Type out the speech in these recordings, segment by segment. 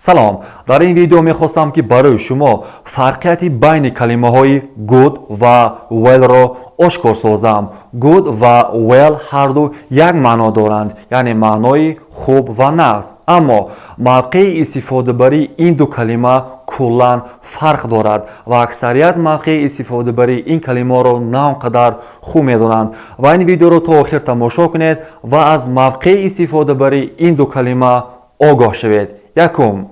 سلام، در این ویدیو میخواستم که برای شما فرقیتی بین کلمه های good و well را آشکار سازم. good و well هر دو یک معنا دارند، یعنی معنای خوب و نقص، اما موقع استفاده برای این دو کلمه کلا فرق دارد و اکثریت موقع استفاده برای این کلمه را نه آنقدر خوب میدانند و این ویدیو را تا آخر تماشا کنید و از موقع استفاده برای این دو کلمه آگاه شوید. یکم،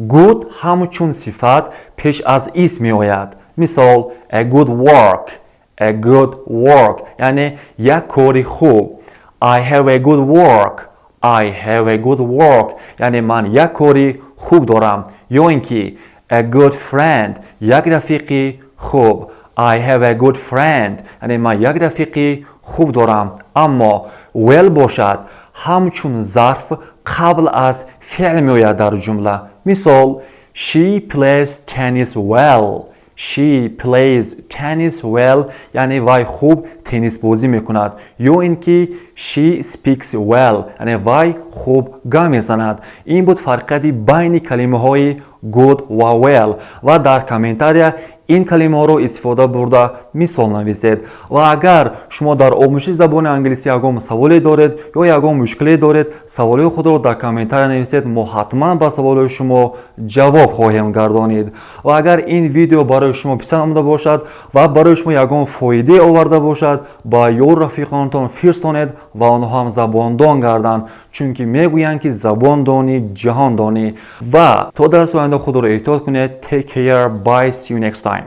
good همچون صفت پیش از اسم می آید. مثال a good work یعنی یک کاری خوب. I have a good work یعنی من یک کاری خوب دارم. یا اینکه a good friend یک رفیق خوب. I have a good friend یعنی من یک رفیق خوب دارم. اما well باشد همچون ظرف قبل از فعل می آید در جمله. مثال she plays tennis well یعنی وی خوب تنیس بازی می کند. یا اینکه she speaks well یعنی وی خوب گام می زند. این بود فرقیت بین کلمه های good و well و در کامنتاریا این کلمه ها رو استفاده برده مثال نویسید. و اگر شما در آموزش زبان انگلیسی یگام سوالی دارید یا یگام مشکلی دارید، سوالی خود رو در کامنتار نویسید، ما حتما به سوال شما جواب خواهیم گردانید. و اگر این ویدیو برای شما پسند آمده باشد و برای شما یگام فایده آورده باشد، با یار رفیقانتان فرستانید و آنها هم زبان دان گردند، چون که میگویند که زبان دانی جهان دانی. و تا درس آینده خود رو احتیاط کنید. Take care. Bye. See you next time.